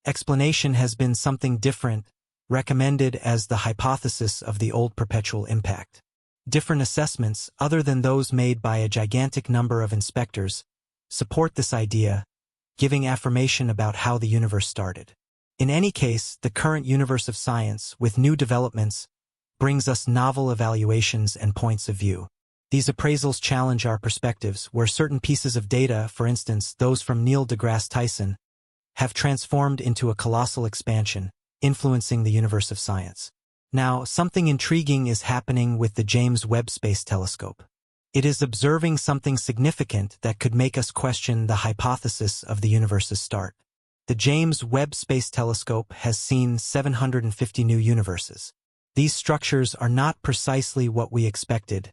explanation has been something different, recommended as the hypothesis of the old perpetual impact. Different assessments, other than those made by a gigantic number of inspectors, support this idea, giving affirmation about how the universe started. In any case, the current universe of science, with new developments, brings us novel evaluations and points of view. These appraisals challenge our perspectives, where certain pieces of data, for instance those from Neil deGrasse Tyson, have transformed into a colossal expansion, influencing the universe of science. Now, something intriguing is happening with the James Webb Space Telescope. It is observing something significant that could make us question the hypothesis of the universe's start. The James Webb Space Telescope has seen 750 new universes. These structures are not precisely what we expected,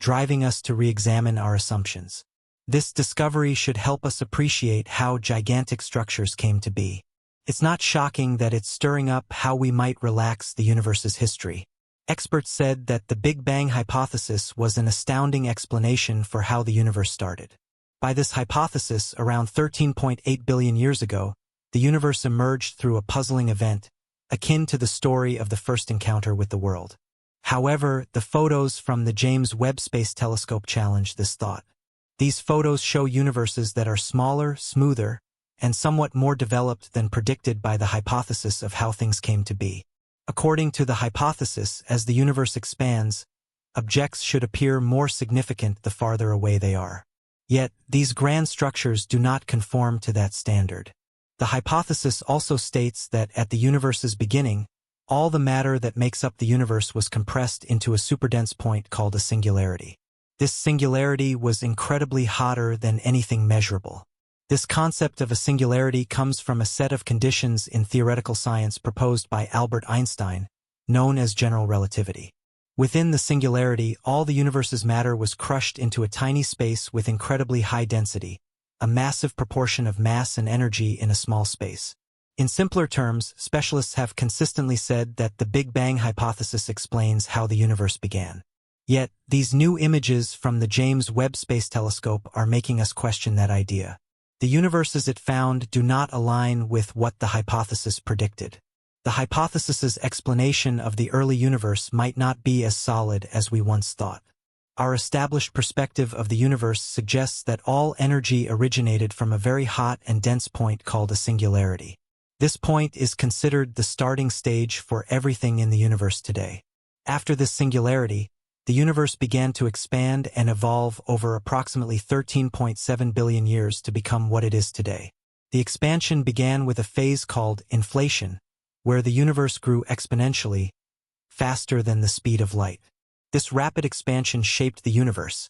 driving us to re-examine our assumptions. This discovery should help us appreciate how gigantic structures came to be. It's not shocking that it's stirring up how we might relax the universe's history. Experts said that the Big Bang hypothesis was an astounding explanation for how the universe started. By this hypothesis, around 13.8 billion years ago, the universe emerged through a puzzling event, akin to the story of the first encounter with the world. However, the photos from the James Webb Space Telescope challenge this thought. These photos show universes that are smaller, smoother, and somewhat more developed than predicted by the hypothesis of how things came to be. According to the hypothesis, as the universe expands, objects should appear more significant the farther away they are. Yet, these grand structures do not conform to that standard. The hypothesis also states that at the universe's beginning, all the matter that makes up the universe was compressed into a superdense point called a singularity. This singularity was incredibly hotter than anything measurable. This concept of a singularity comes from a set of conditions in theoretical science proposed by Albert Einstein, known as general relativity. Within the singularity, all the universe's matter was crushed into a tiny space with incredibly high density, a massive proportion of mass and energy in a small space. In simpler terms, specialists have consistently said that the Big Bang hypothesis explains how the universe began. Yet, these new images from the James Webb Space Telescope are making us question that idea. The universes it found do not align with what the hypothesis predicted. The hypothesis's explanation of the early universe might not be as solid as we once thought. Our established perspective of the universe suggests that all energy originated from a very hot and dense point called a singularity. This point is considered the starting stage for everything in the universe today. After this singularity, the universe began to expand and evolve over approximately 13.7 billion years to become what it is today. The expansion began with a phase called inflation, where the universe grew exponentially, faster than the speed of light. This rapid expansion shaped the universe,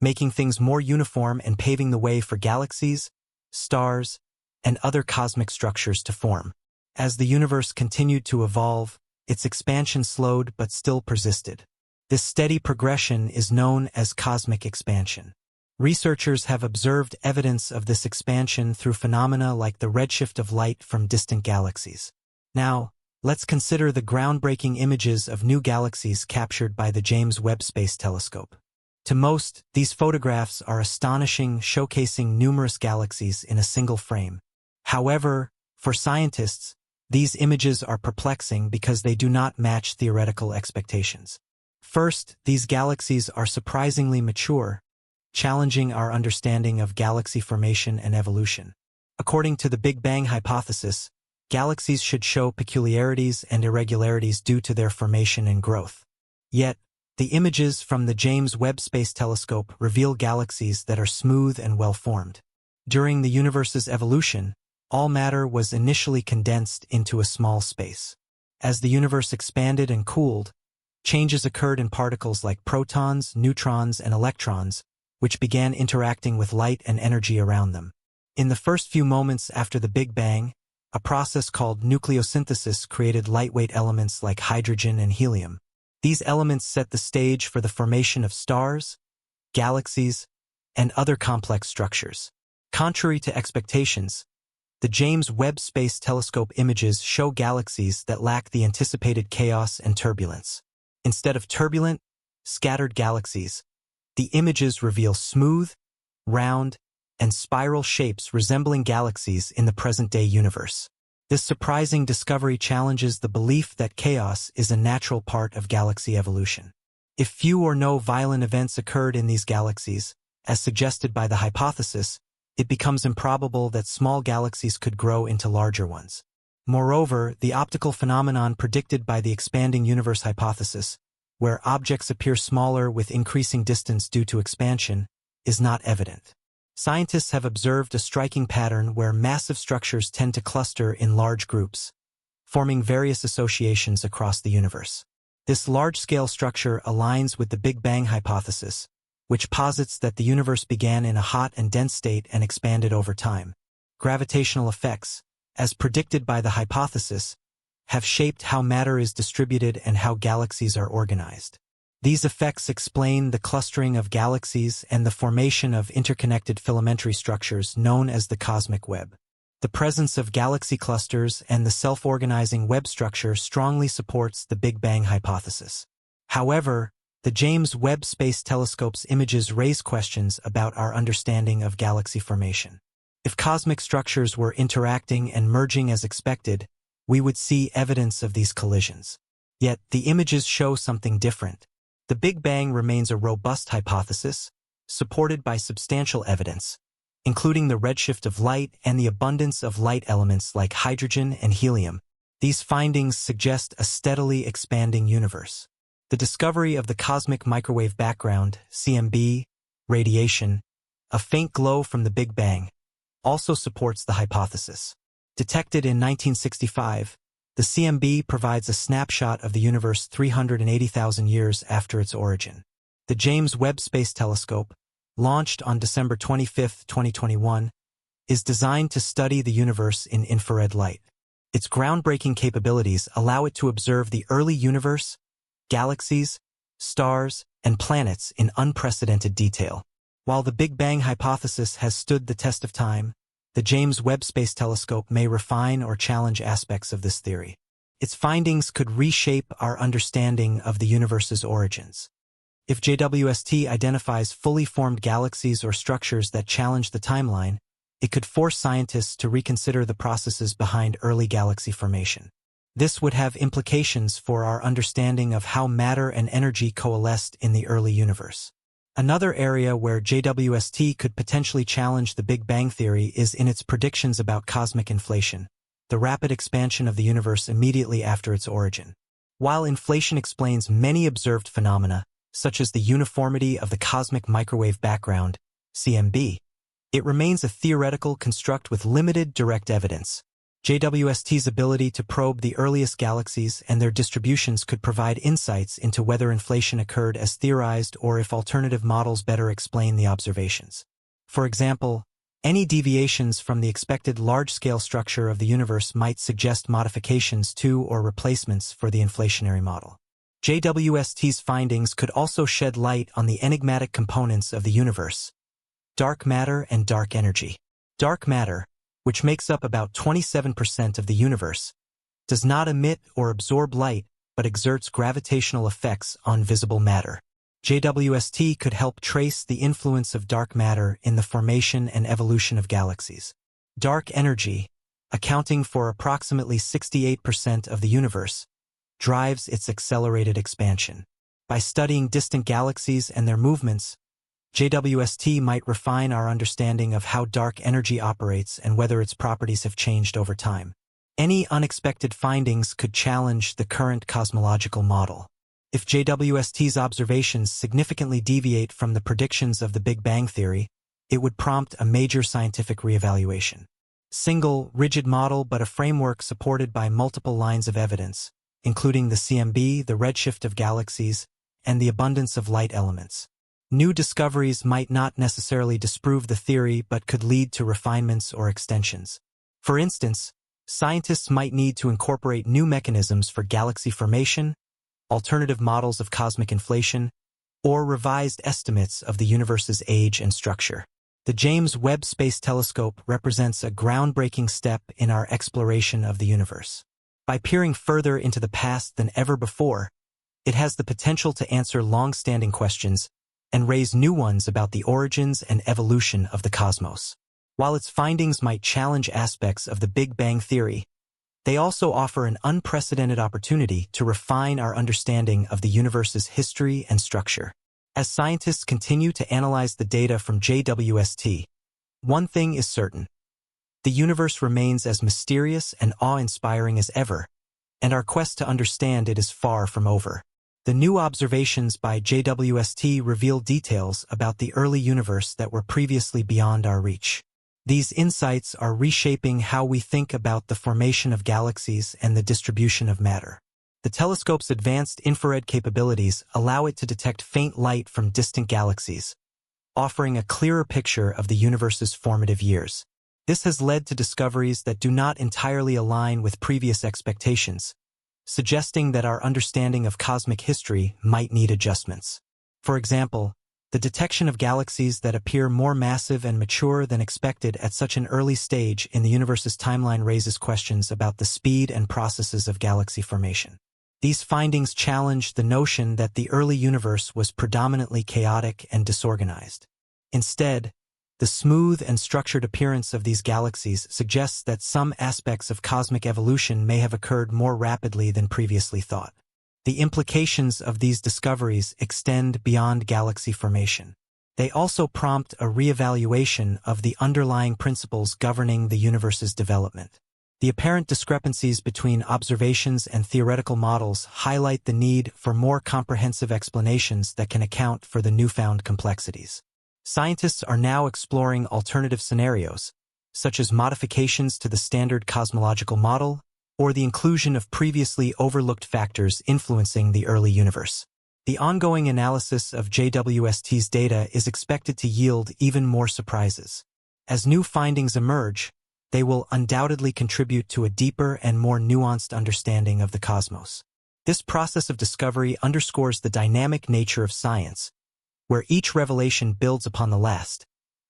making things more uniform and paving the way for galaxies, stars, and other cosmic structures to form. As the universe continued to evolve, its expansion slowed but still persisted. This steady progression is known as cosmic expansion. Researchers have observed evidence of this expansion through phenomena like the redshift of light from distant galaxies. Now, let's consider the groundbreaking images of new galaxies captured by the James Webb Space Telescope. To most, these photographs are astonishing, showcasing numerous galaxies in a single frame. However, for scientists, these images are perplexing because they do not match theoretical expectations. First, these galaxies are surprisingly mature, challenging our understanding of galaxy formation and evolution. According to the Big Bang hypothesis, galaxies should show peculiarities and irregularities due to their formation and growth. Yet, the images from the James Webb Space Telescope reveal galaxies that are smooth and well-formed. During the universe's evolution, all matter was initially condensed into a small space. As the universe expanded and cooled, changes occurred in particles like protons, neutrons, and electrons, which began interacting with light and energy around them. In the first few moments after the Big Bang, a process called nucleosynthesis created lightweight elements like hydrogen and helium. These elements set the stage for the formation of stars, galaxies, and other complex structures. Contrary to expectations, the James Webb Space Telescope images show galaxies that lack the anticipated chaos and turbulence. Instead of turbulent, scattered galaxies, the images reveal smooth, round, and spiral shapes resembling galaxies in the present-day universe. This surprising discovery challenges the belief that chaos is a natural part of galaxy evolution. If few or no violent events occurred in these galaxies, as suggested by the hypothesis, it becomes improbable that small galaxies could grow into larger ones. Moreover, the optical phenomenon predicted by the expanding universe hypothesis, where objects appear smaller with increasing distance due to expansion, is not evident. Scientists have observed a striking pattern where massive structures tend to cluster in large groups, forming various associations across the universe. This large-scale structure aligns with the Big Bang hypothesis, which posits that the universe began in a hot and dense state and expanded over time. Gravitational effects, as predicted by the hypothesis, have shaped how matter is distributed and how galaxies are organized. These effects explain the clustering of galaxies and the formation of interconnected filamentary structures known as the cosmic web. The presence of galaxy clusters and the self-organizing web structure strongly supports the Big Bang hypothesis. However, the James Webb Space Telescope's images raise questions about our understanding of galaxy formation. If cosmic structures were interacting and merging as expected, we would see evidence of these collisions. Yet, the images show something different. The Big Bang remains a robust hypothesis, supported by substantial evidence, including the redshift of light and the abundance of light elements like hydrogen and helium. These findings suggest a steadily expanding universe. The discovery of the cosmic microwave background, CMB, radiation, a faint glow from the Big Bang, also supports the hypothesis. Detected in 1965, the CMB provides a snapshot of the universe 380,000 years after its origin. The James Webb Space Telescope, launched on December 25, 2021, is designed to study the universe in infrared light. Its groundbreaking capabilities allow it to observe the early universe, galaxies, stars, and planets in unprecedented detail. While the Big Bang hypothesis has stood the test of time, the James Webb Space Telescope may refine or challenge aspects of this theory. Its findings could reshape our understanding of the universe's origins. If JWST identifies fully formed galaxies or structures that challenge the timeline, it could force scientists to reconsider the processes behind early galaxy formation. This would have implications for our understanding of how matter and energy coalesced in the early universe. Another area where JWST could potentially challenge the Big Bang theory is in its predictions about cosmic inflation, the rapid expansion of the universe immediately after its origin. While inflation explains many observed phenomena, such as the uniformity of the cosmic microwave background, CMB, it remains a theoretical construct with limited direct evidence. JWST's ability to probe the earliest galaxies and their distributions could provide insights into whether inflation occurred as theorized or if alternative models better explain the observations. For example, any deviations from the expected large-scale structure of the universe might suggest modifications to or replacements for the inflationary model. JWST's findings could also shed light on the enigmatic components of the universe: dark matter and dark energy. Dark matter, which makes up about 27% of the universe, does not emit or absorb light but exerts gravitational effects on visible matter. JWST could help trace the influence of dark matter in the formation and evolution of galaxies. Dark energy, accounting for approximately 68% of the universe, drives its accelerated expansion. By studying distant galaxies and their movements, JWST might refine our understanding of how dark energy operates and whether its properties have changed over time. Any unexpected findings could challenge the current cosmological model. If JWST's observations significantly deviate from the predictions of the Big Bang theory, it would prompt a major scientific reevaluation. Single, rigid model but a framework supported by multiple lines of evidence, including the CMB, the redshift of galaxies, and the abundance of light elements. New discoveries might not necessarily disprove the theory but could lead to refinements or extensions. For instance, scientists might need to incorporate new mechanisms for galaxy formation, alternative models of cosmic inflation, or revised estimates of the universe's age and structure. The James Webb Space Telescope represents a groundbreaking step in our exploration of the universe. By peering further into the past than ever before, it has the potential to answer long-standing questions and raise new ones about the origins and evolution of the cosmos. While its findings might challenge aspects of the Big Bang theory, They also offer an unprecedented opportunity to refine our understanding of the universe's history and structure. As scientists continue to analyze the data from JWST, one thing is certain. The universe remains as mysterious and awe-inspiring as ever, and our quest to understand it is far from over. The new observations by JWST reveal details about the early universe that were previously beyond our reach. These insights are reshaping how we think about the formation of galaxies and the distribution of matter. The telescope's advanced infrared capabilities allow it to detect faint light from distant galaxies, offering a clearer picture of the universe's formative years. This has led to discoveries that do not entirely align with previous expectations, suggesting that our understanding of cosmic history might need adjustments. For example, the detection of galaxies that appear more massive and mature than expected at such an early stage in the universe's timeline raises questions about the speed and processes of galaxy formation. These findings challenge the notion that the early universe was predominantly chaotic and disorganized. Instead, the smooth and structured appearance of these galaxies suggests that some aspects of cosmic evolution may have occurred more rapidly than previously thought. The implications of these discoveries extend beyond galaxy formation. They also prompt a reevaluation of the underlying principles governing the universe's development. The apparent discrepancies between observations and theoretical models highlight the need for more comprehensive explanations that can account for the newfound complexities. Scientists are now exploring alternative scenarios, such as modifications to the standard cosmological model or the inclusion of previously overlooked factors influencing the early universe. The ongoing analysis of JWST's data is expected to yield even more surprises. As new findings emerge, they will undoubtedly contribute to a deeper and more nuanced understanding of the cosmos. This process of discovery underscores the dynamic nature of science, where each revelation builds upon the last,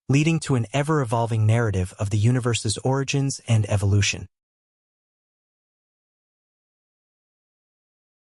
leading to an ever-evolving narrative of the universe's origins and evolution.